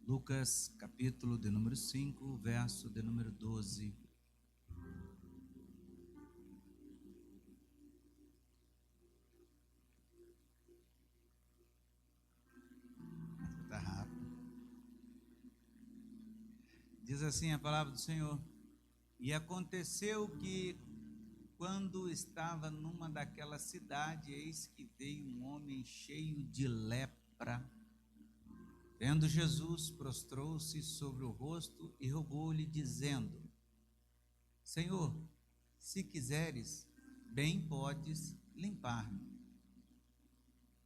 Lucas, capítulo de número 5, verso de número 12. Está rápido. Diz assim a palavra do Senhor: E aconteceu que, quando estava numa daquelas cidades, eis que veio um homem cheio de lepra. Vendo Jesus, prostrou-se sobre o rosto e rogou-lhe, dizendo: Senhor, se quiseres, bem podes limpar-me.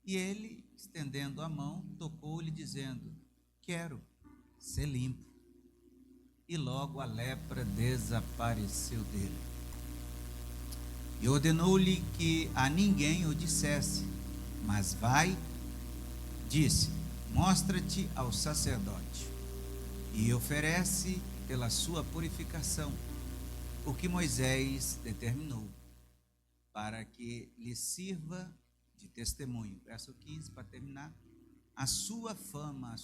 E ele, estendendo a mão, tocou-lhe, dizendo: Quero ser limpo. E logo a lepra desapareceu dele. E ordenou-lhe que a ninguém o dissesse, mas vai, disse: Mostra-te ao sacerdote, e oferece pela sua purificação o que Moisés determinou, para que lhe sirva de testemunho. Verso 15, para terminar. A sua fama,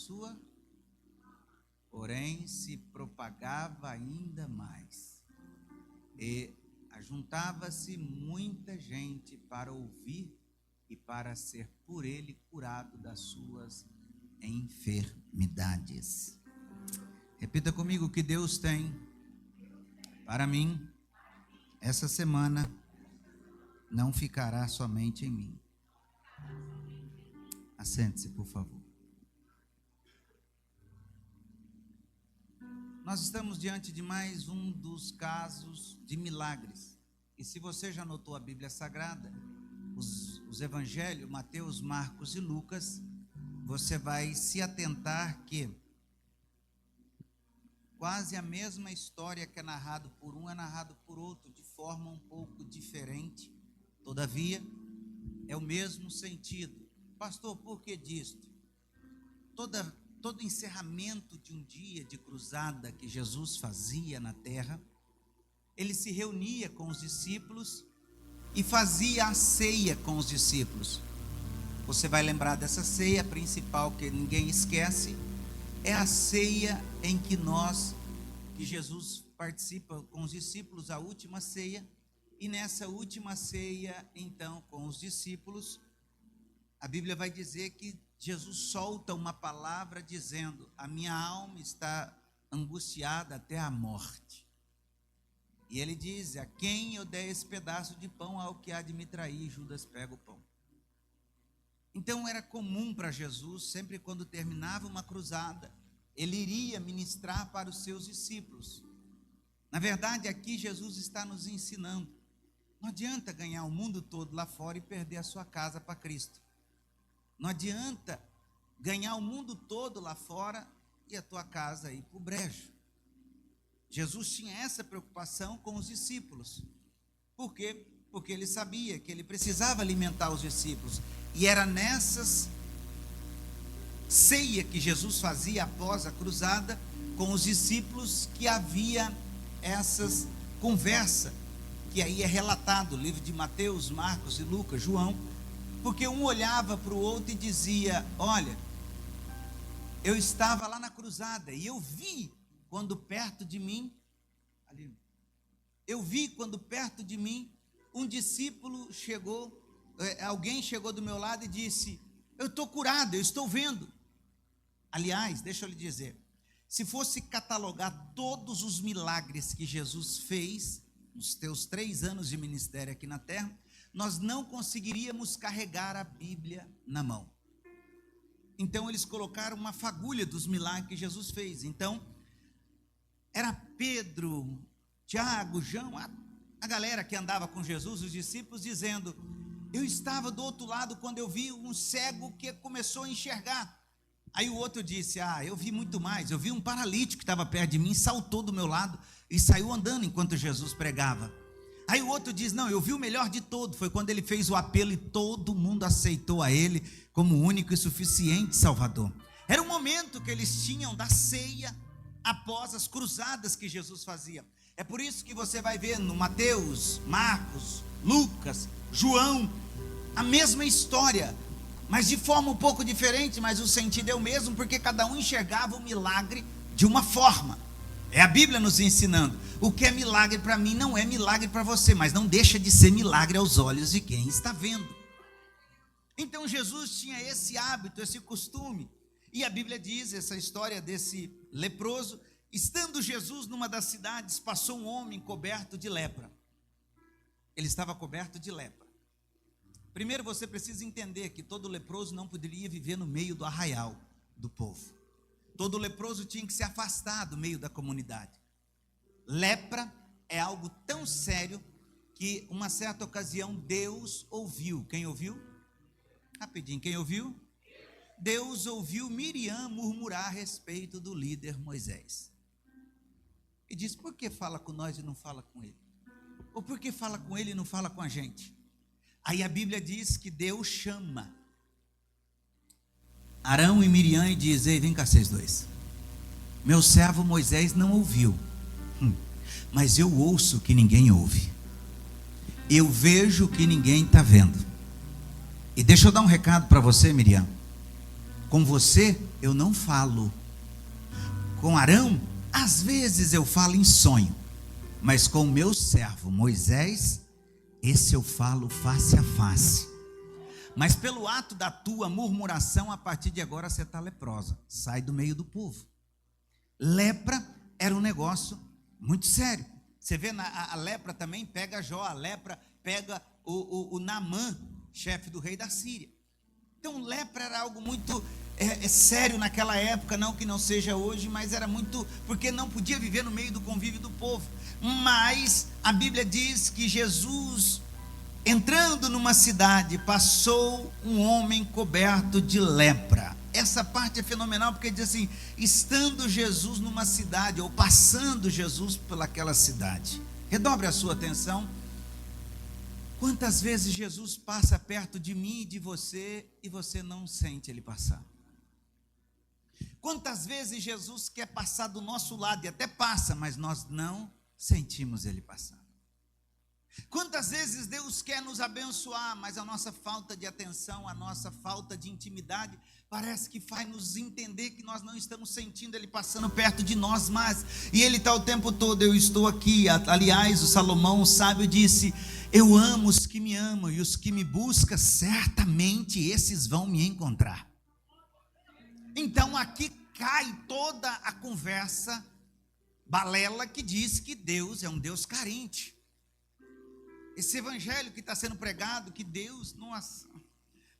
porém, se propagava ainda mais, e ajuntava-se muita gente para ouvir e para ser por ele curado das suas enfermidades. Repita comigo: que Deus tem para mim essa semana não ficará somente em mim. Assente-se, por favor. Nós estamos diante de mais um dos casos de milagres. E se você já anotou a Bíblia Sagrada, os evangelhos, Mateus, Marcos e Lucas, você vai se atentar que quase a mesma história que é narrado por um é narrado por outro, de forma um pouco diferente. Todavia, é o mesmo sentido. Pastor, por que disto? Todo encerramento de um dia de cruzada que Jesus fazia na terra, ele se reunia com os discípulos e fazia a ceia com os discípulos. Você vai lembrar dessa ceia principal que ninguém esquece, é a ceia em que Jesus participa com os discípulos, a última ceia, e nessa última ceia, então, com os discípulos, a Bíblia vai dizer que Jesus solta uma palavra dizendo: a minha alma está angustiada até a morte. E ele diz: a quem eu der esse pedaço de pão, ao que há de me trair. Judas pega o pão. Então era comum para Jesus, sempre quando terminava uma cruzada, ele iria ministrar para os seus discípulos. Na verdade, aqui Jesus está nos ensinando: não adianta ganhar o mundo todo lá fora e perder a sua casa para Cristo. Não adianta ganhar o mundo todo lá fora e a tua casa ir para o brejo. Jesus tinha essa preocupação com os discípulos. Por quê? Porque ele sabia que ele precisava alimentar os discípulos. E era nessas ceia que Jesus fazia após a cruzada com os discípulos que havia essas conversas, que aí é relatado no livro de Mateus, Marcos e Lucas, João, porque um olhava para o outro e dizia: olha, eu estava lá na cruzada e eu vi quando perto de mim um discípulo chegou, alguém chegou do meu lado e disse: eu estou curado, eu estou vendo. Aliás, deixa eu lhe dizer, se fosse catalogar todos os milagres que Jesus fez nos teus 3 anos de ministério aqui na terra, nós não conseguiríamos carregar a Bíblia na mão. Então eles colocaram uma fagulha dos milagres que Jesus fez. Então era Pedro, Tiago, João, a galera que andava com Jesus, os discípulos, dizendo: eu estava do outro lado quando eu vi um cego que começou a enxergar. Aí o outro disse: eu vi muito mais, eu vi um paralítico que estava perto de mim, saltou do meu lado e saiu andando enquanto Jesus pregava. Aí o outro diz: não, eu vi o melhor de todo, foi quando ele fez o apelo e todo mundo aceitou a ele como o único e suficiente Salvador. Era o momento que eles tinham da ceia após as cruzadas que Jesus fazia. É por isso que você vai ver no Mateus, Marcos, Lucas, João, a mesma história. mas de forma um pouco diferente, mas o sentido é o mesmo, porque cada um enxergava o milagre de uma forma. É a Bíblia nos ensinando. O que é milagre para mim não é milagre para você, mas não deixa de ser milagre aos olhos de quem está vendo. Então Jesus tinha esse hábito, esse costume. E a Bíblia diz, essa história desse leproso: estando Jesus numa das cidades, passou um homem coberto de lepra. Ele estava coberto de lepra. Primeiro você precisa entender que todo leproso não poderia viver no meio do arraial do povo. Todo leproso tinha que se afastar do meio da comunidade. Lepra é algo tão sério que uma certa ocasião Deus ouviu. Quem ouviu? Rapidinho, quem ouviu? Deus ouviu Miriam murmurar a respeito do líder Moisés. E disse: por que fala com nós e não fala com ele? Ou por que fala com ele e não fala com a gente? Aí a Bíblia diz que Deus chama Arão e Miriam e diz: ei, vem cá vocês dois. Meu servo Moisés não ouviu, mas eu ouço o que ninguém ouve. Eu vejo o que ninguém está vendo. E deixa eu dar um recado para você, Miriam. Com você eu não falo. Com Arão, às vezes eu falo em sonho. Mas com o meu servo Moisés, esse eu falo face a face. Mas pelo ato da tua murmuração, a partir de agora você está leprosa. Sai do meio do povo. Lepra era um negócio muito sério. Você vê, a lepra também pega Jó. A lepra pega o Naamã, chefe do rei da Síria. Então lepra era algo muito sério naquela época. Não que não seja hoje, mas era muito, porque não podia viver no meio do convívio do povo. Mas a Bíblia diz que Jesus, entrando numa cidade, passou um homem coberto de lepra. Essa parte é fenomenal, porque diz assim: estando Jesus numa cidade, ou passando Jesus pelaquela cidade. Redobre a sua atenção. Quantas vezes Jesus passa perto de mim e de você, e você não sente ele passar? Quantas vezes Jesus quer passar do nosso lado, e até passa, mas nós não sentimos ele passar? Quantas vezes Deus quer nos abençoar, mas a nossa falta de atenção, a nossa falta de intimidade, parece que faz nos entender que nós não estamos sentindo ele passando perto de nós mais. E ele está o tempo todo: eu estou aqui. Aliás, o Salomão, o sábio, disse: eu amo os que me amam, e os que me buscam, certamente esses vão me encontrar. Então aqui cai toda a conversa balela que diz que Deus é um Deus carente. Esse evangelho que está sendo pregado, que Deus, nossa,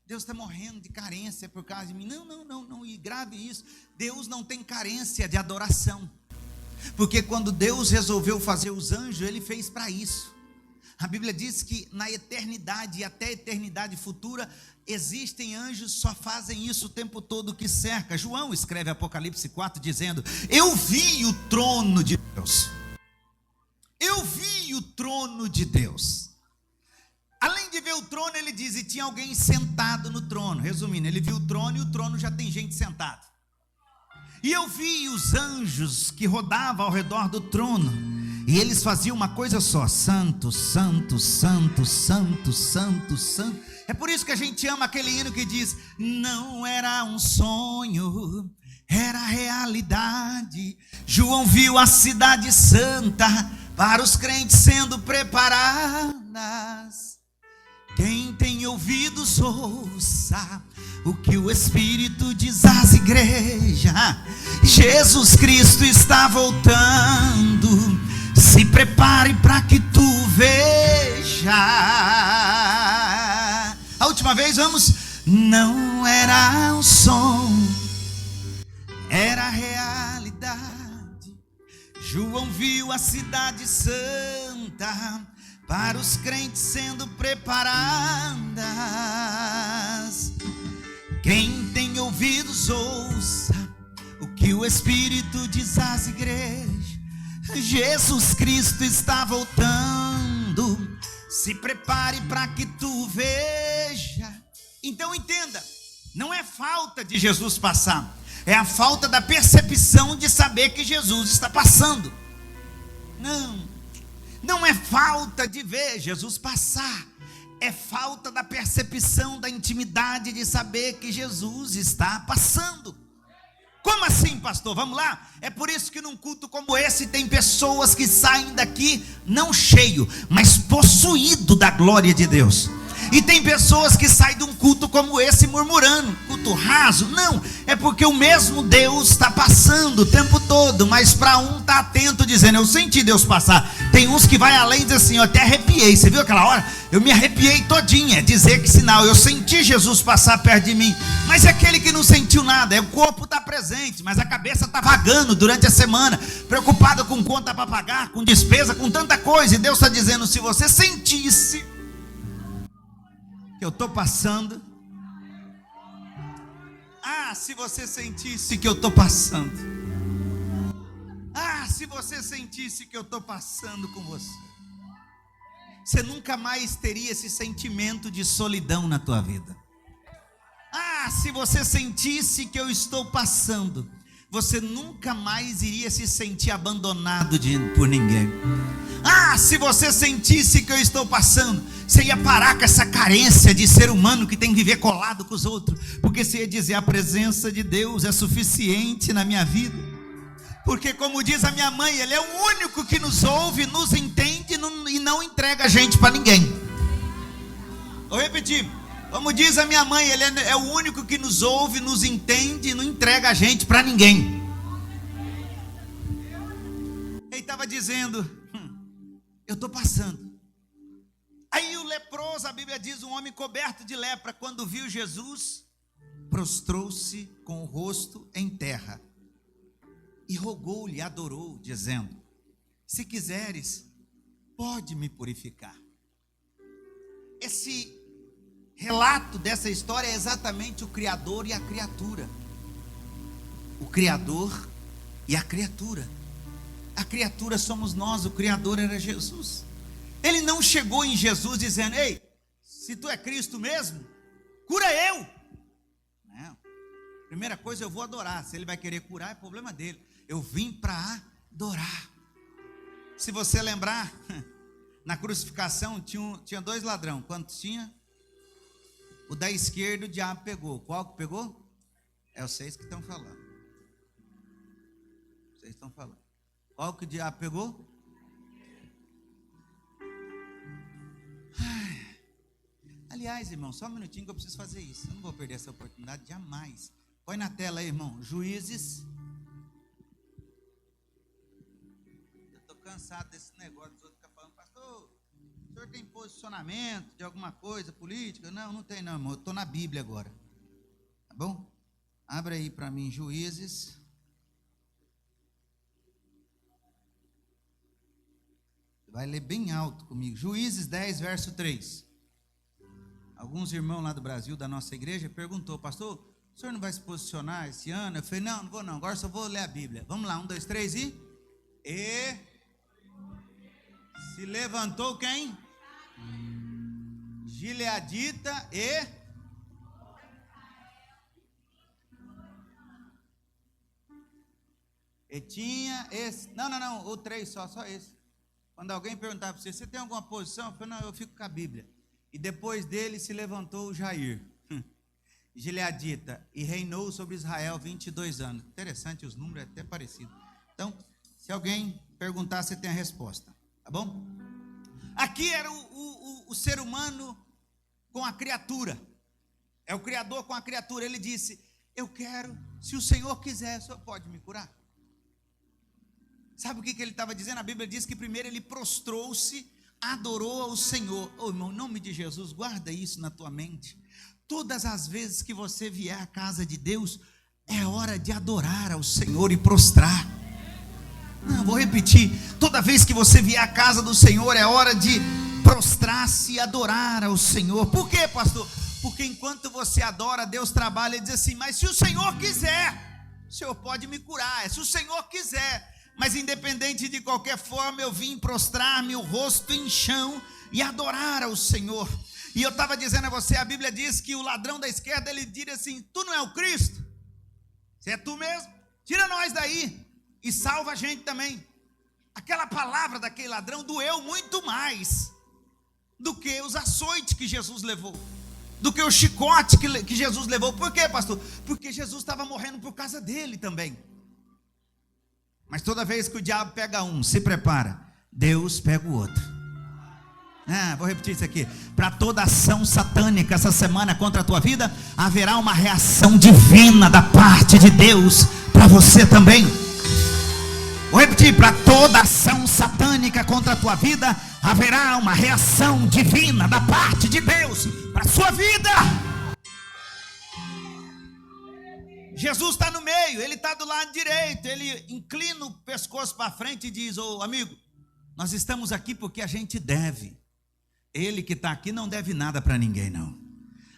Deus está morrendo de carência por causa de mim. Não, e grave isso: Deus não tem carência de adoração, porque quando Deus resolveu fazer os anjos, ele fez para isso. A Bíblia diz que na eternidade e até a eternidade futura, existem anjos que só fazem isso o tempo todo que cerca. João escreve Apocalipse 4 dizendo: eu vi o trono de Deus. Eu vi o trono de Deus. Além de ver o trono, ele diz: e tinha alguém sentado no trono. Resumindo, ele viu o trono, e o trono já tem gente sentada. E eu vi os anjos que rodavam ao redor do trono, e eles faziam uma coisa só: santo, santo, santo, santo, santo, santo. É por isso que a gente ama aquele hino que diz: não era um sonho, era realidade. João viu a cidade santa, para os crentes sendo preparadas. Quem tem ouvidos, ouça o que o Espírito diz às igrejas. Jesus Cristo está voltando, se prepare para que tu veja. A última vez, vamos. Não era um som, era realidade. João viu a cidade santa, para os crentes sendo preparadas. Quem tem ouvidos, ouça o que o Espírito diz às igrejas. Jesus Cristo está voltando, se prepare para que tu veja. Então entenda, não é falta de Jesus passar, é a falta da percepção de saber que Jesus está passando. Não é falta de ver Jesus passar, é falta da percepção, da intimidade de saber que Jesus está passando. Como assim, pastor? Vamos lá? É por isso que num culto como esse tem pessoas que saem daqui não cheio, mas possuído da glória de Deus. E tem pessoas que saem de um culto como esse murmurando, culto raso. Não, é porque o mesmo Deus está passando o tempo todo, mas para um está atento dizendo, eu senti Deus passar. Tem uns que vai além e diz assim, eu até arrepiei. Você viu aquela hora? Eu me arrepiei todinha, dizer que sinal, eu senti Jesus passar perto de mim. Mas é aquele que não sentiu nada, o corpo está presente, mas a cabeça está vagando durante a semana, preocupado com conta para pagar, com despesa, com tanta coisa. E Deus está dizendo, se você sentisse que eu estou passando, se você sentisse que eu estou passando, se você sentisse que eu estou passando com você, você nunca mais teria esse sentimento de solidão na tua vida. Se você sentisse que eu estou passando, você nunca mais iria se sentir abandonado por ninguém. Se você sentisse que eu estou passando, você ia parar com essa carência de ser humano que tem que viver colado com os outros, porque você ia dizer, a presença de Deus é suficiente na minha vida. Porque como diz a minha mãe, Ele é o único que nos ouve, nos entende e não entrega a gente para ninguém. Vou repetir. Como diz a minha mãe, Ele é o único que nos ouve, nos entende e não entrega a gente para ninguém. Ele estava dizendo, eu estou passando. Aí o leproso, a Bíblia diz, um homem coberto de lepra, quando viu Jesus, prostrou-se com o rosto em terra e rogou-lhe, adorou, dizendo, se quiseres, pode me purificar. Esse relato dessa história é exatamente o Criador e a criatura. O Criador e a criatura. A criatura somos nós, o Criador era Jesus. Ele não chegou em Jesus dizendo, ei, se tu é Cristo mesmo, cura eu. Não. Primeira coisa, eu vou adorar. Se ele vai querer curar, é problema dele. Eu vim para adorar. Se você lembrar, na crucificação tinha 2 ladrões. Quantos tinha? O da esquerda o diabo pegou. Qual que pegou? É vocês que estão falando. Vocês estão falando. Qual que o diabo pegou? Aliás, irmão, só um minutinho que eu preciso fazer isso. Eu não vou perder essa oportunidade jamais. Põe na tela aí, irmão. Juízes. Eu estou cansado desse negócio dos outros ficam falando, pastor, o senhor tem posicionamento de alguma coisa política? Não tem não, irmão. Eu estou na Bíblia agora. Tá bom? Abre aí para mim, Juízes. Vai ler bem alto comigo. Juízes 10, verso 3. Alguns irmãos lá do Brasil, da nossa igreja, perguntou, pastor, o senhor não vai se posicionar esse ano? Eu falei, não vou não, agora só vou ler a Bíblia. Vamos lá, 1, 2, 3 e se levantou quem? Gileadita e tinha esse, não, o 3 só esse. Quando alguém perguntava para você tem alguma posição? Eu falei, não, eu fico com a Bíblia. E depois dele se levantou o Jair, Gileadita, e reinou sobre Israel 22 anos. Interessante, os números é até parecidos. Então, se alguém perguntar, você tem a resposta, tá bom? Aqui era o ser humano com a criatura. É o Criador com a criatura. Ele disse, eu quero, se o Senhor quiser, o Senhor pode me curar. Sabe o que ele estava dizendo? A Bíblia diz que primeiro ele prostrou-se, adorou ao Senhor. Irmão, em nome de Jesus, guarda isso na tua mente. Todas as vezes que você vier à casa de Deus, é hora de adorar ao Senhor e prostrar. Não, vou repetir. Toda vez que você vier à casa do Senhor, é hora de prostrar-se e adorar ao Senhor. Por quê, pastor? Porque enquanto você adora, Deus trabalha e diz assim, mas se o Senhor quiser, o Senhor pode me curar. Se o Senhor quiser. Mas independente de qualquer forma, eu vim prostrar-me o rosto em chão e adorar ao Senhor. E eu estava dizendo a você, a Bíblia diz que o ladrão da esquerda, ele diz assim, tu não é o Cristo? Se é tu mesmo, tira nós daí e salva a gente também. Aquela palavra daquele ladrão doeu muito mais. do que os açoites que Jesus levou, do que o chicote que Jesus levou. Por quê, pastor? Porque Jesus estava morrendo por causa dele também. Mas toda vez que o diabo pega um, se prepara, Deus pega o outro. Vou repetir isso aqui. Para toda ação satânica essa semana contra a tua vida, haverá uma reação divina da parte de Deus para você também. Vou repetir: para toda ação satânica contra a tua vida, haverá uma reação divina da parte de Deus para a sua vida. Jesus está no meio, ele está do lado direito, ele inclina o pescoço para frente e diz: ô amigo, nós estamos aqui porque a gente deve. Ele que está aqui não deve nada para ninguém, não.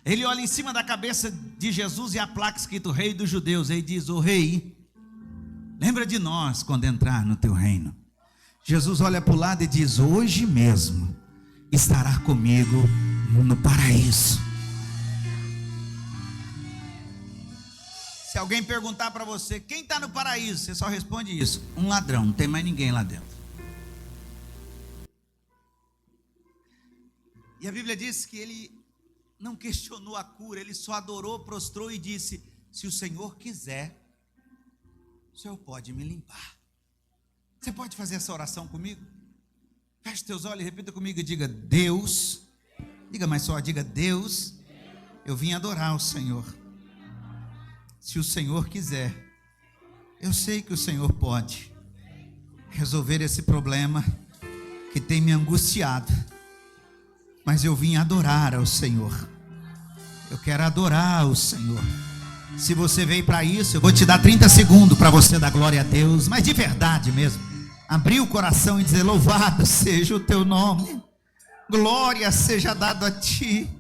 Ele olha em cima da cabeça de Jesus e a placa escrito Rei dos Judeus. Ele diz: ô rei, lembra de nós quando entrar no teu reino. Jesus olha para o lado e diz: hoje mesmo estará comigo no paraíso. Se alguém perguntar para você quem está no paraíso, você só responde isso: um ladrão, não tem mais ninguém lá dentro. E a Bíblia diz que ele não questionou a cura, ele só adorou, prostrou e disse: se o Senhor quiser, o Senhor pode me limpar. Você pode fazer essa oração comigo? Feche teus olhos e repita comigo e diga: Deus, diga mais só, diga: Deus, eu vim adorar o Senhor. Se o Senhor quiser, eu sei que o Senhor pode resolver esse problema que tem me angustiado. Mas eu vim adorar ao Senhor. Eu quero adorar o Senhor. Se você veio para isso, eu vou te dar 30 segundos para você dar glória a Deus, mas de verdade mesmo. Abrir o coração e dizer: louvado seja o teu nome, glória seja dado a ti.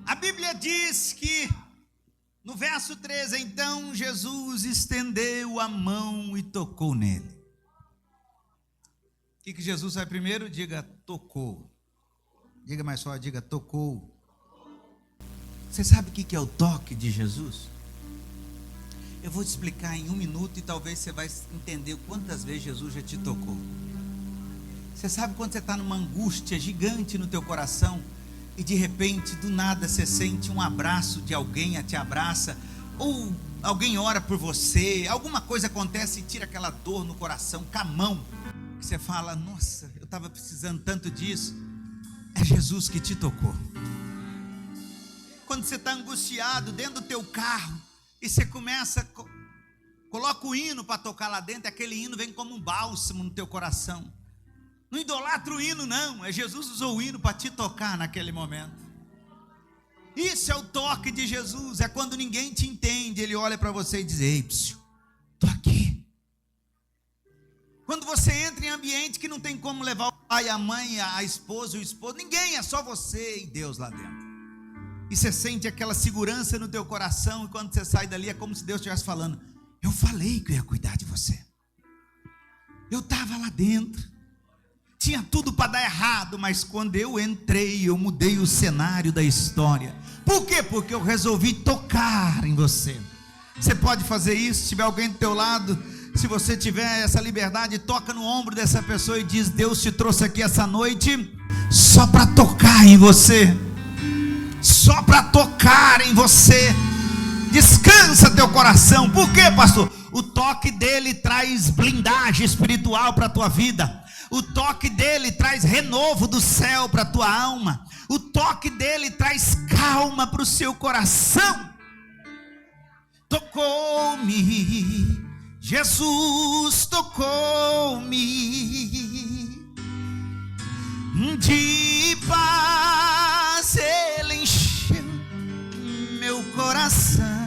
A Bíblia diz que no verso 13, então Jesus estendeu a mão e tocou nele. O que Jesus faz primeiro? Diga: tocou. Diga mais só, diga: tocou. Você sabe o que é o toque de Jesus? Eu vou te explicar em 1 minuto e talvez você vai entender quantas vezes Jesus já te tocou. Você sabe quando você está numa angústia gigante no teu coração e de repente, do nada, você sente um abraço de alguém, te abraça, ou alguém ora por você, alguma coisa acontece e tira aquela dor no coração, com a mão, que você fala: nossa, eu estava precisando tanto disso. É Jesus que te tocou. Quando você está angustiado dentro do teu carro e você começa, coloca o hino para tocar lá dentro, aquele hino vem como um bálsamo no teu coração. Não idolatra o hino, não. É Jesus usou o hino para te tocar naquele momento. Isso é o toque de Jesus. É quando ninguém te entende, ele olha para você e diz: ei, estou aqui. Quando você entra em ambiente que não tem como levar o pai, a mãe, a esposa, o esposo, ninguém, é só você e Deus lá dentro. E você sente aquela segurança no teu coração, e quando você sai dali é como se Deus estivesse falando: eu falei que eu ia cuidar de você. Eu estava lá dentro. Tinha tudo para dar errado, mas quando eu entrei, eu mudei o cenário da história. Por quê? Porque eu resolvi tocar em você. Você pode fazer isso, se tiver alguém do teu lado, se você tiver essa liberdade, toca no ombro dessa pessoa e diz: Deus te trouxe aqui essa noite só para tocar em você. Só para tocar em você. Descansa teu coração. Por quê, pastor? O toque dele traz blindagem espiritual para a tua vida. O toque dele traz renovo do céu para a tua alma. O toque dele traz calma para o seu coração. Tocou-me, Jesus tocou-me, de paz ele encheu meu coração.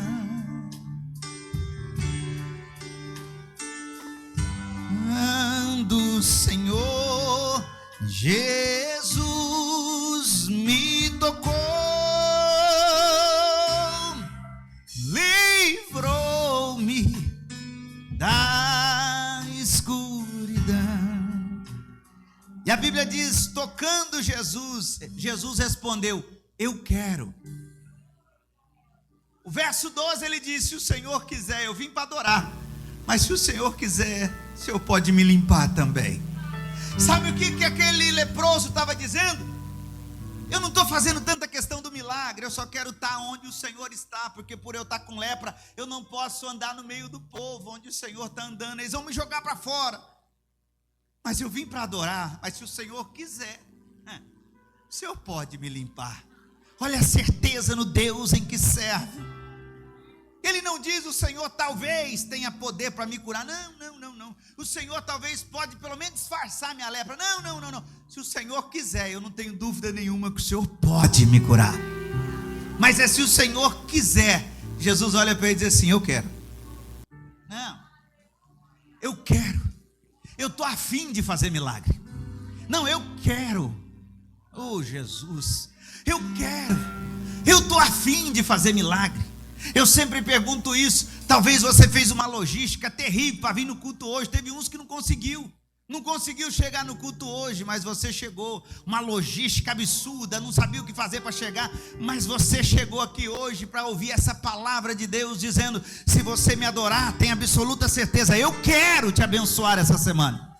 Do Senhor Jesus me tocou, livrou-me da escuridão. E a Bíblia diz: tocando Jesus, Jesus respondeu: eu quero. O verso 12 ele disse: se o Senhor quiser, eu vim para adorar. Mas se o Senhor quiser, o Senhor pode me limpar também. Sabe o que aquele leproso estava dizendo? Eu não estou fazendo tanta questão do milagre, eu só quero estar onde o Senhor está, porque por eu estar com lepra, eu não posso andar no meio do povo, onde o Senhor está andando, eles vão me jogar para fora. Mas eu vim para adorar, mas se o Senhor quiser, o Senhor pode me limpar. Olha a certeza no Deus em que serve. Ele não diz: o Senhor talvez tenha poder para me curar. Não. O Senhor talvez pode pelo menos disfarçar minha lepra. Não. Se o Senhor quiser, eu não tenho dúvida nenhuma que o Senhor pode me curar. Mas é se o Senhor quiser. Jesus olha para ele e diz assim: eu quero. Não, eu quero. Eu estou afim de fazer milagre. Não, eu quero. Oh Jesus, eu quero. Eu estou afim de fazer milagre. Eu sempre pergunto isso. Talvez você fez uma logística terrível para vir no culto hoje. Teve uns que não conseguiu chegar no culto hoje, mas você chegou. Uma logística absurda, não sabia o que fazer para chegar, mas você chegou aqui hoje para ouvir essa palavra de Deus dizendo: se você me adorar, tenha absoluta certeza, eu quero te abençoar essa semana.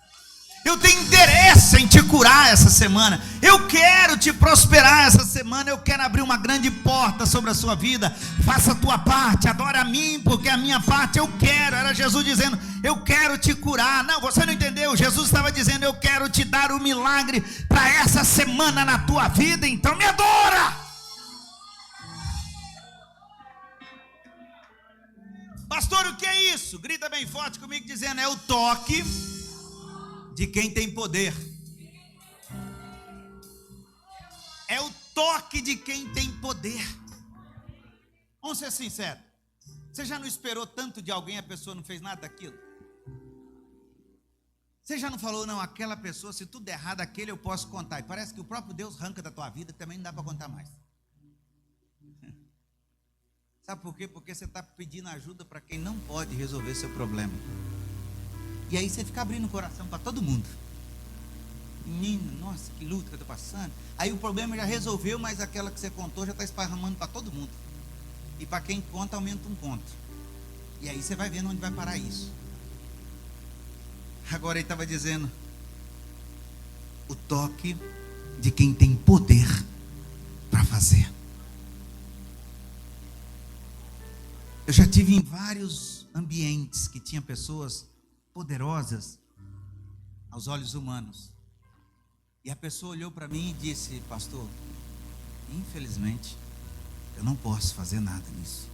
Eu tenho interesse em te curar essa semana. Eu quero te prosperar essa semana. Eu quero abrir uma grande porta sobre a sua vida. Faça a tua parte, adora a mim, porque a minha parte eu quero. Era Jesus dizendo: eu quero te curar. Não, você não entendeu. Jesus estava dizendo: eu quero te dar o milagre para essa semana na tua vida. Então me adora. Pastor, o que é isso? Grita bem forte comigo dizendo: é o toque de quem tem poder. É o toque de quem tem poder. Vamos ser sinceros. Você já não esperou tanto de alguém, a pessoa não fez nada daquilo? Você já não falou: não, aquela pessoa, se tudo der errado, aquele eu posso contar. E parece que o próprio Deus arranca da tua vida, também não dá para contar mais. Sabe por quê? Porque você está pedindo ajuda para quem não pode resolver seu problema. E aí você fica abrindo o coração para todo mundo. Menina, nossa, que luta que eu estou passando. Aí o problema já resolveu, mas aquela que você contou já está esparramando para todo mundo. E para quem conta, aumenta um ponto. E aí você vai vendo onde vai parar isso. Agora ele estava dizendo: o toque de quem tem poder para fazer. Eu já tive em vários ambientes que tinha pessoas poderosas aos olhos humanos, e a pessoa olhou para mim e disse: pastor, infelizmente eu não posso fazer nada nisso.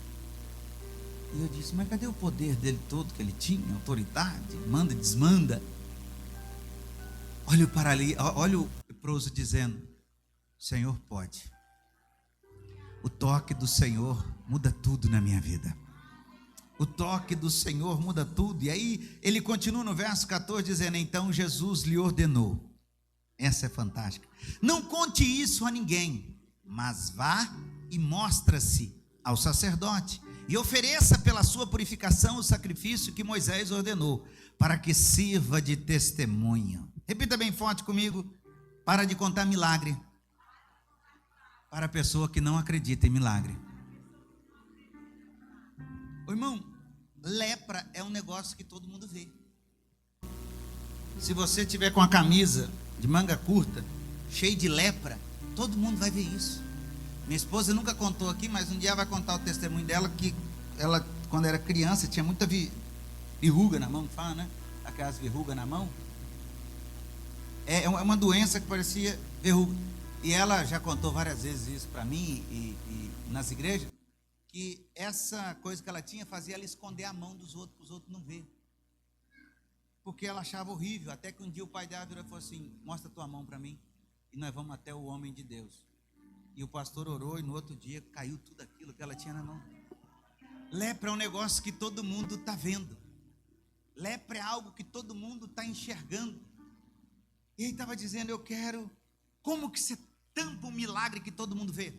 E eu disse: mas cadê o poder dele todo que ele tinha? Autoridade, manda e desmanda. Olha para ali, olha o leproso dizendo: o Senhor pode. O toque do Senhor muda tudo na minha vida. O toque do Senhor muda tudo. E aí ele continua no verso 14 dizendo: então Jesus lhe ordenou. Essa é fantástica: não conte isso a ninguém, mas vá e mostra-se ao sacerdote e ofereça pela sua purificação o sacrifício que Moisés ordenou, para que sirva de testemunha. Repita bem forte comigo: para de contar milagre para a pessoa que não acredita em milagre. Ô irmão, lepra é um negócio que todo mundo vê. Se você tiver com a camisa de manga curta, cheio de lepra, todo mundo vai ver isso. Minha esposa nunca contou aqui, mas um dia vai contar o testemunho dela, que ela, quando era criança, tinha muita verruga na mão, fala, né? Aquelas verrugas na mão. É uma doença que parecia verruga. E ela já contou várias vezes isso para mim e nas igrejas, que essa coisa que ela tinha fazia ela esconder a mão dos outros, para os outros não verem. Porque ela achava horrível, até que um dia o pai dela virou e falou assim: mostra tua mão para mim, e nós vamos até o homem de Deus. E o pastor orou, e no outro dia caiu tudo aquilo que ela tinha na mão. Lepra é um negócio que todo mundo está vendo. Lepra é algo que todo mundo está enxergando. E ele estava dizendo: eu quero. Como que você tampa um milagre que todo mundo vê?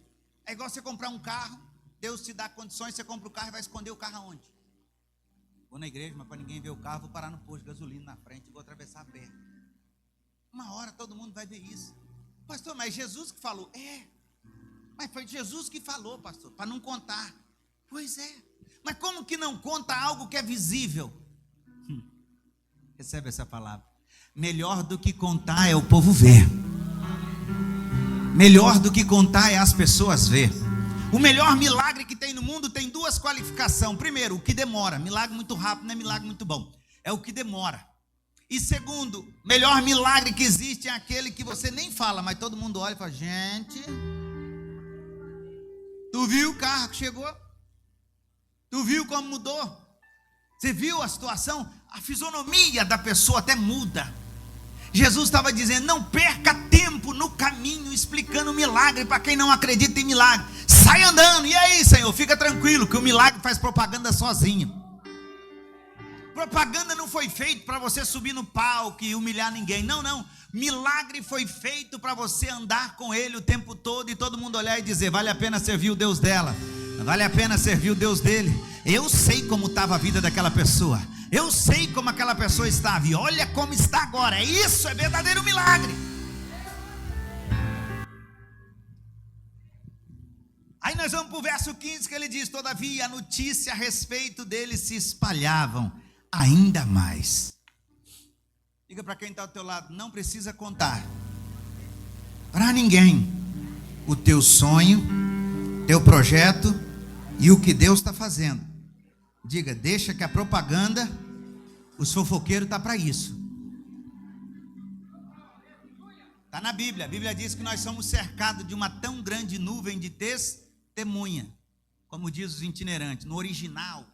É igual você comprar um carro, Deus te dá condições, você compra o carro e vai esconder o carro aonde? Vou na igreja, mas para ninguém ver o carro, vou parar no posto de gasolina na frente e vou atravessar a pé. Uma hora todo mundo vai ver isso. Pastor, mas Jesus que falou. Mas foi Jesus que falou, pastor, para não contar. Pois é. Mas como que não conta algo que é visível? Recebe essa palavra. Melhor do que contar é o povo ver. Melhor do que contar é as pessoas ver. O melhor milagre que tem no mundo tem duas qualificações. Primeiro, o que demora. Milagre muito rápido não é milagre muito bom. É o que demora. E segundo, melhor milagre que existe é aquele que você nem fala, mas todo mundo olha e fala: gente, tu viu o carro que chegou? Tu viu como mudou? Você viu a situação? A fisionomia da pessoa até muda. Jesus estava dizendo: não perca tempo no caminho explicando milagre para quem não acredita em milagre. Sai andando. E aí, Senhor, fica tranquilo que o milagre faz propaganda sozinho. Propaganda não foi feito para você subir no palco e humilhar ninguém. Não, não. Milagre foi feito para você andar com ele o tempo todo e todo mundo olhar e dizer: vale a pena servir o Deus dela, vale a pena servir o Deus dele. Eu sei como estava a vida daquela pessoa, eu sei como aquela pessoa estava, e olha como está agora. Isso é verdadeiro milagre. Aí nós vamos para o verso 15, que ele diz: todavia a notícia a respeito dele se espalhavam ainda mais. Diga para quem está ao teu lado: não precisa contar para ninguém o teu sonho, teu projeto e o que Deus está fazendo. Diga: deixa que a propaganda, os fofoqueiros estão para isso. Está na Bíblia. A Bíblia diz que nós somos cercados de uma tão grande nuvem de testemunha, como diz os itinerantes. No original,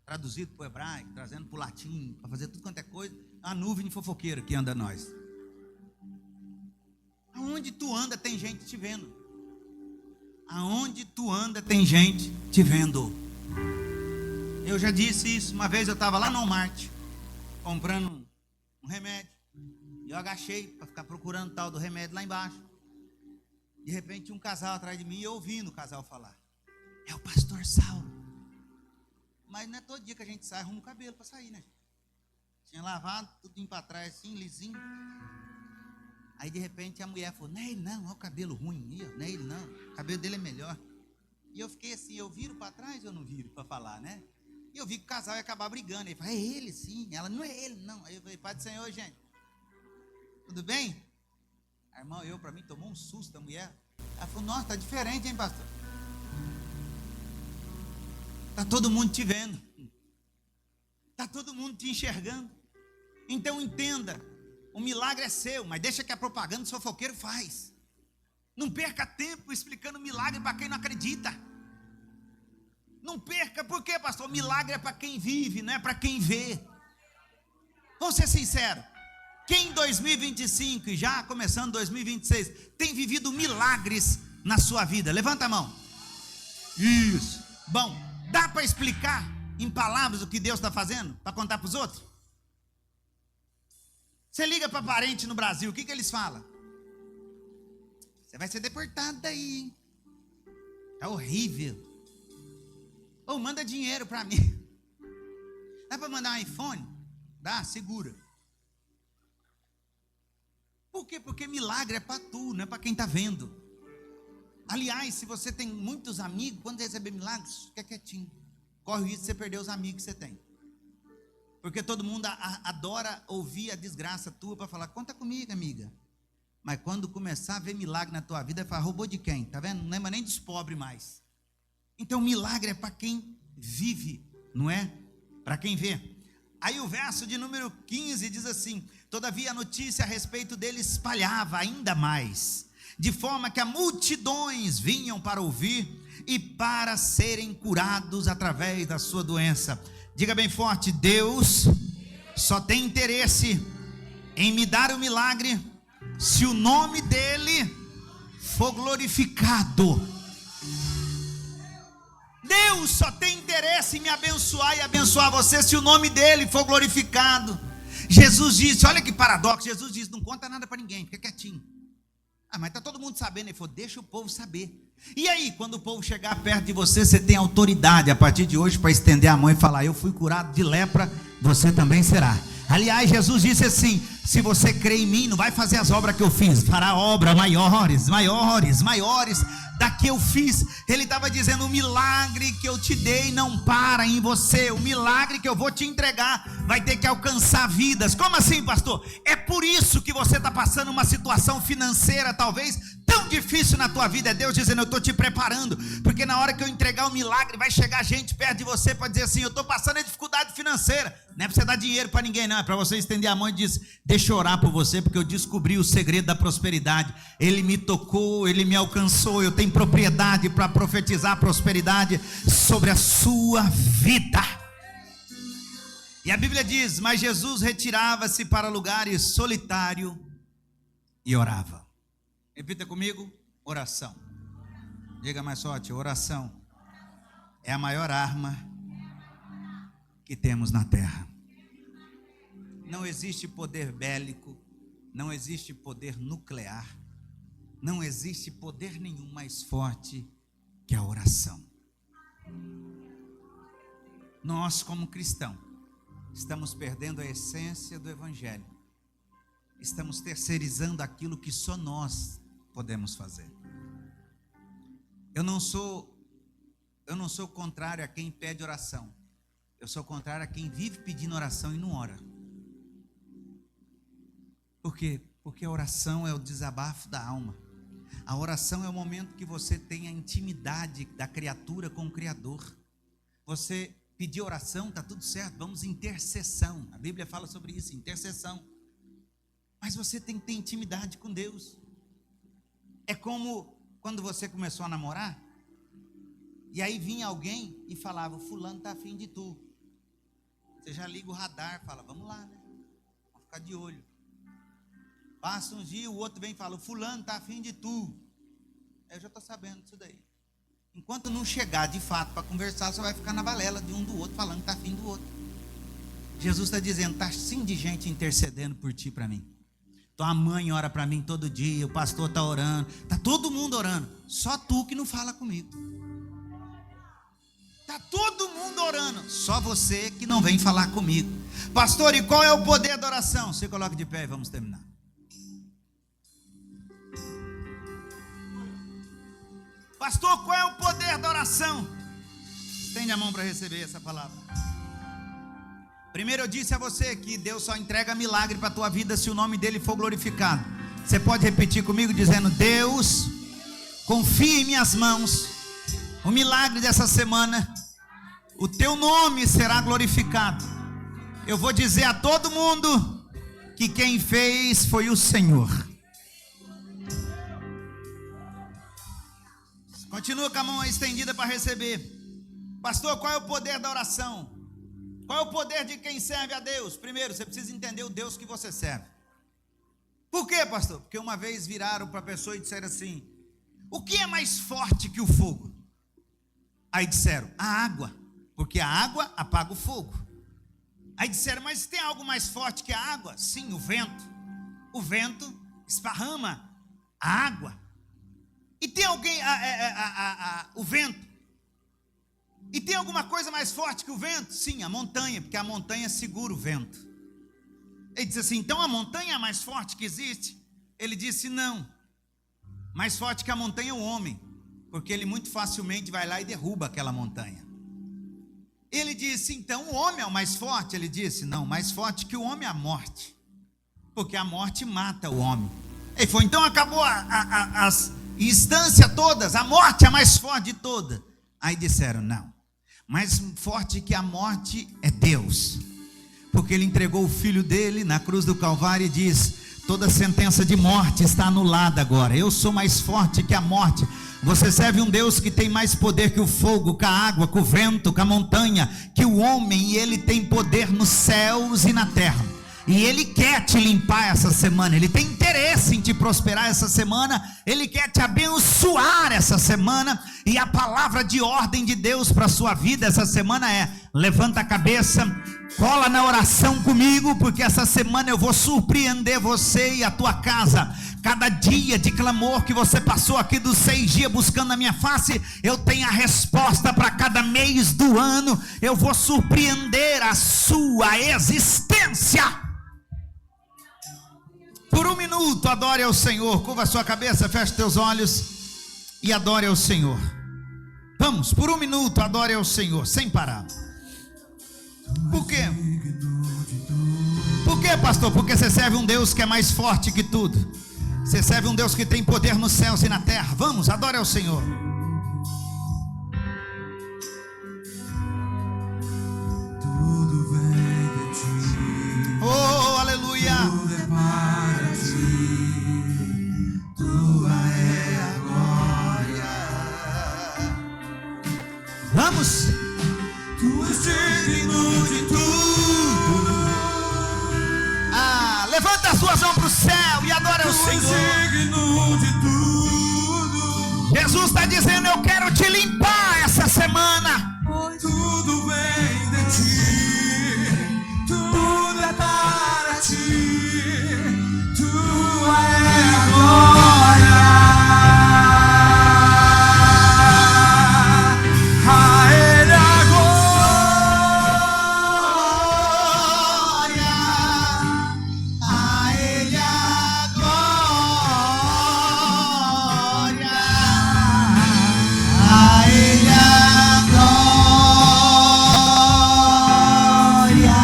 traduzido para o hebraico, trazendo para o latim, para fazer tudo quanto é coisa, a nuvem de fofoqueiro que anda nós. Aonde tu anda tem gente te vendo. Aonde tu anda tem gente te vendo. Eu já disse isso. Uma vez eu estava lá no Walmart comprando um remédio, e eu agachei para ficar procurando o tal do remédio lá embaixo. De repente um casal atrás de mim, e eu ouvindo o casal falar: é o pastor Saulo. Mas não é todo dia que a gente sai, arruma o cabelo para sair, né? Tinha lavado, tudo para trás assim, lisinho. Aí de repente a mulher falou: não é ele não, olha o cabelo ruim, não é ele não, o cabelo dele é melhor. E eu fiquei assim: eu viro para trás ou eu não viro para falar, né? E eu vi que o casal ia acabar brigando. Ele falou: é ele sim. Ela: não é ele não. Aí eu falei: Pai do Senhor, gente, tudo bem? A irmã, para mim, tomou um susto a mulher. Ela falou: nossa, está diferente, hein, pastor? Está todo mundo te vendo, está todo mundo te enxergando. Então entenda, o milagre é seu, mas deixa que a propaganda do fofoqueiro faz. Não perca tempo explicando milagre para quem não acredita. Não perca. Por quê, pastor? Milagre é para quem vive, não é para quem vê. Vamos ser sinceros, quem em 2025 e já começando 2026 tem vivido milagres na sua vida? Levanta a mão. Isso. Bom, dá para explicar em palavras o que Deus está fazendo? Para contar para os outros? Você liga para parente no Brasil, o que eles falam? Você vai ser deportado daí, hein? É horrível. Ou manda dinheiro para mim. Dá para mandar um iPhone? Dá, segura. Por quê? Porque milagre é para tu, não é para quem está vendo. Aliás, se você tem muitos amigos, quando receber milagres, fica quietinho. Corre o risco de você perder os amigos que você tem. Porque todo mundo adora ouvir a desgraça tua para falar: conta comigo, amiga. Mas quando começar a ver milagre na tua vida, vai falar: roubou de quem? Tá vendo? Não lembra nem dos pobres mais. Então milagre é para quem vive, não é para quem vê. Aí o verso de número 15 diz assim: todavia a notícia a respeito dele espalhava ainda mais, de forma que as multidões vinham para ouvir e para serem curados através da sua doença. Diga bem forte: Deus só tem interesse em me dar o milagre se o nome dele for glorificado. Deus só tem interesse em me abençoar e abençoar você se o nome dele for glorificado. Jesus disse, olha que paradoxo, Jesus disse: não conta nada para ninguém, fica quietinho. Ah, mas está todo mundo sabendo. Ele falou: deixa o povo saber. E aí, quando o povo chegar perto de você, você tem autoridade a partir de hoje para estender a mão e falar: eu fui curado de lepra, você também será. Aliás, Jesus disse assim: se você crê em mim, não vai fazer as obras que eu fiz, fará obras maiores da que eu fiz. Ele estava dizendo: o milagre que eu te dei não para em você, o milagre que eu vou te entregar vai ter que alcançar vidas. Como assim, pastor? É por isso que você está passando uma situação financeira talvez tão difícil na tua vida. É Deus dizendo: eu estou te preparando, porque na hora que eu entregar o milagre, vai chegar gente perto de você para dizer assim: eu estou passando a dificuldade financeira. Não é para você dar dinheiro para ninguém, não, é para você estender a mão e dizer: deixa eu orar por você, porque eu descobri o segredo da prosperidade. Ele me tocou, ele me alcançou, eu tenho propriedade para profetizar a prosperidade sobre a sua vida. E a Bíblia diz: mas Jesus retirava-se para lugares solitários e orava. Repita comigo: oração. Diga mais forte: oração é a maior arma que temos na terra. Não existe poder bélico, não existe poder nuclear, não existe poder nenhum mais forte que a oração. Nós, como cristãos, estamos perdendo a essência do evangelho. Estamos terceirizando aquilo que só nós podemos fazer. Eu não sou contrário a quem pede oração. Eu sou contrário a quem vive pedindo oração e não ora. Por quê? Porque a oração é o desabafo da alma. A oração é o momento que você tem a intimidade da criatura com o Criador. Você pedir oração, está tudo certo, vamos intercessão. A Bíblia fala sobre isso, intercessão. Mas você tem que ter intimidade com Deus. É como quando você começou a namorar, e aí vinha alguém e falava: fulano está afim de tu. Você já liga o radar, fala: vamos lá, né? Vamos ficar de olho. Passa uns dias, o outro vem e fala: o fulano está afim de tu. Eu já estou sabendo disso daí. Enquanto não chegar de fato para conversar, você vai ficar na balela de um do outro, falando que está afim do outro. Jesus está dizendo: está assim de gente intercedendo por ti, para mim. Tua mãe ora para mim todo dia, o pastor está orando, está todo mundo orando, só tu que não fala comigo. Está todo mundo orando, só você que não vem falar comigo. Pastor, e qual é o poder da oração? Você coloca de pé e vamos terminar. Pastor, qual é o poder da oração? Estende a mão para receber essa palavra. Primeiro eu disse a você que Deus só entrega milagre para a tua vida se o nome dele for glorificado. Você pode repetir comigo dizendo: Deus, confia em minhas mãos o milagre dessa semana, o teu nome será glorificado. Eu vou dizer a todo mundo que quem fez foi o Senhor. Continua com a mão estendida para receber. Pastor, qual é o poder da oração? Qual é o poder de quem serve a Deus? Primeiro, você precisa entender o Deus que você serve. Por quê, pastor? Porque uma vez viraram para a pessoa e disseram assim: o que é mais forte que o fogo? Aí disseram: a água, porque a água apaga o fogo. Aí disseram: mas tem algo mais forte que a água? Sim, o vento. O vento esparrama a água. E tem alguém, o vento. E tem alguma coisa mais forte que o vento? Sim, a montanha, porque a montanha segura o vento. Ele disse assim: então a montanha é a mais forte que existe? Ele disse: não. Mais forte que a montanha é o homem, porque ele muito facilmente vai lá e derruba aquela montanha. Ele disse: então o homem é o mais forte? Ele disse: não, mais forte que o homem é a morte, porque a morte mata o homem. Ele falou: então acabou as instâncias todas, a morte é a mais forte de todas. Aí disseram: não, mais forte que a morte é Deus, porque ele entregou o filho dele na cruz do Calvário e diz: toda sentença de morte está anulada agora, eu sou mais forte que a morte. Você serve um Deus que tem mais poder que o fogo, que a água, que o vento, que a montanha, que o homem, e ele tem poder nos céus e na terra. E ele quer te limpar essa semana, ele tem interesse em te prosperar essa semana, ele quer te abençoar essa semana. E a palavra de ordem de Deus para a sua vida essa semana é: levanta a cabeça, cola na oração comigo, porque essa semana eu vou surpreender você e a tua casa. Cada dia de clamor que você passou aqui dos 6 dias buscando a minha face, eu tenho a resposta para cada mês do ano. Eu vou surpreender a sua existência. Por um minuto, adore ao Senhor. Curva a sua cabeça, feche teus olhos e adore ao Senhor. Vamos, por um minuto, adore ao Senhor, sem parar. Por quê? Por quê, pastor? Porque você serve um Deus que é mais forte que tudo. Você serve um Deus que tem poder nos céus e na terra. Vamos, adore ao Senhor. Tudo vem de ti. Oh, aleluia. Tudo é para ti. Tua é a glória. Vamos. Tu és digno de tudo. Levanta as suas mãos para o céu e adora ao Senhor. Tu és digno de tudo. Jesus está dizendo: eu quero te limpar essa semana. Tudo vem de ti. Tudo é para ti. Tua é a glória. A Ele a glória. A Ele a glória. A Ele a glória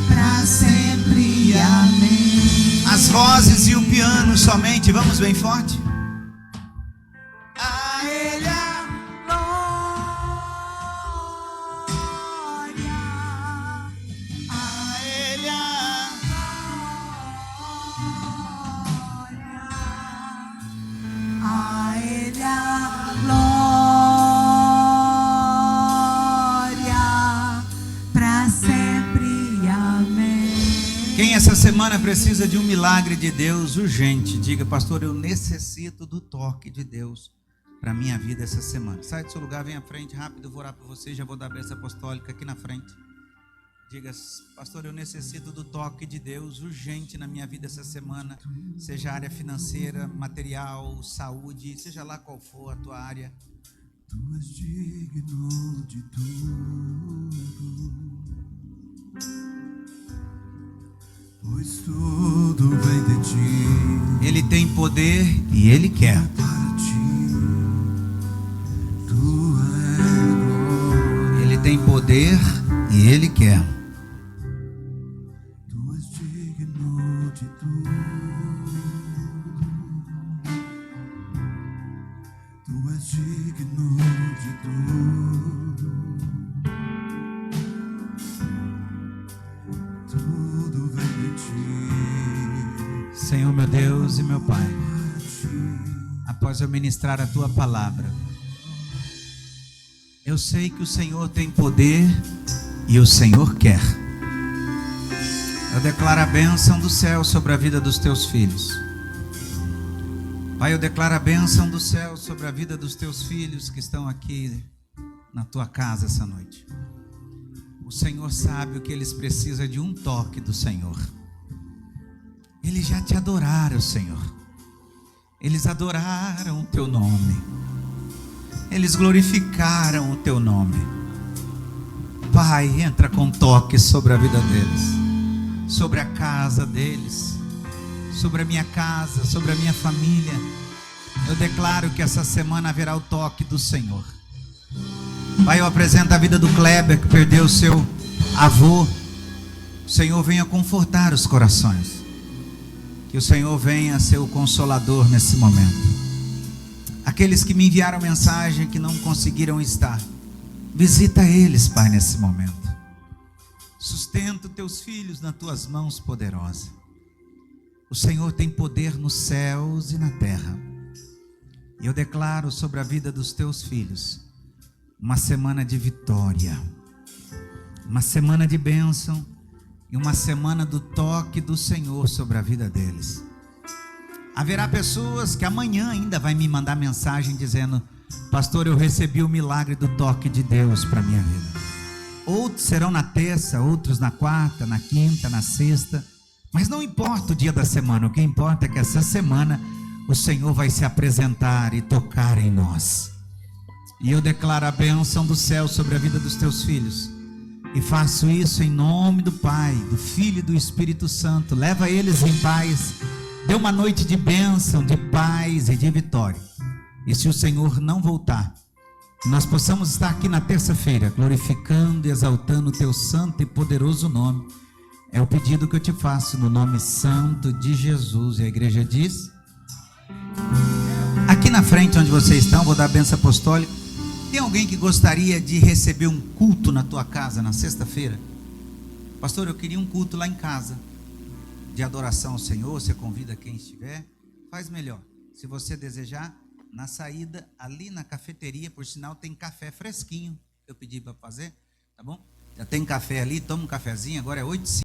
para sempre. Amém. As vozes e o piano somente. Vamos bem forte. A Ele a glória. A Ele A Ele a glória para sempre. Amém. Quem essa semana precisa de um milagre de Deus urgente, diga: pastor, eu necessito do toque de Deus para a minha vida essa semana. Sai do seu lugar, vem à frente rápido, eu vou orar por você, já vou dar a bênção apostólica aqui na frente. Diga: pastor, eu necessito do toque de Deus urgente na minha vida essa semana, seja área financeira, material, saúde, seja lá qual for a tua área. Tu és digno de tudo, pois tudo vem de ti. Ele tem poder e Ele quer. Para ti, tua é a glória. Ele tem poder e Ele quer. Tu és digno de tudo. Tu és digno de tudo. Tudo vem de ti. Senhor, meu Deus e meu Pai, após eu ministrar a Tua palavra, eu sei que o Senhor tem poder e o Senhor quer. Eu declaro a bênção do céu sobre a vida dos Teus filhos. Pai, eu declaro a bênção do céu sobre a vida dos Teus filhos que estão aqui na Tua casa essa noite. O Senhor sabe o que eles precisam de um toque do Senhor. Eles já te adoraram, Senhor. Eles adoraram o Teu nome. Eles glorificaram o Teu nome. Pai, entra com toque sobre a vida deles, sobre a casa deles, sobre a minha casa, sobre a minha família. Eu declaro que essa semana haverá o toque do Senhor. Pai, eu apresento a vida do Kleber, que perdeu o seu avô. O Senhor venha confortar os corações. Que o Senhor venha ser o consolador nesse momento. Aqueles que me enviaram mensagem que não conseguiram estar, visita eles, Pai, nesse momento. Sustenta os teus filhos nas tuas mãos poderosas. O Senhor tem poder nos céus e na terra. E eu declaro sobre a vida dos teus filhos uma semana de vitória, uma semana de bênção e uma semana do toque do Senhor sobre a vida deles. Haverá pessoas que amanhã ainda vai me mandar mensagem dizendo: pastor, eu recebi o milagre do toque de Deus para a minha vida. Outros serão na terça, outros na quarta, na quinta, na sexta. Mas não importa o dia da semana, o que importa é que essa semana o Senhor vai se apresentar e tocar em nós. E eu declaro a bênção do céu sobre a vida dos teus filhos. E faço isso em nome do Pai, do Filho e do Espírito Santo. Leva eles em paz. Dê uma noite de bênção, de paz e de vitória. E se o Senhor não voltar, nós possamos estar aqui na terça-feira, glorificando e exaltando o teu santo e poderoso nome. É o pedido que eu te faço no nome santo de Jesus. E a igreja diz: aqui na frente onde vocês estão, vou dar a bênção apostólica. Tem alguém que gostaria de receber um culto na tua casa na sexta-feira? Pastor, eu queria um culto lá em casa, de adoração ao Senhor. Você convida quem estiver, faz melhor. Se você desejar, na saída, ali na cafeteria, por sinal, tem café fresquinho. Eu pedi para fazer, tá bom? Já tem café ali, toma um cafezinho, agora é 8h05.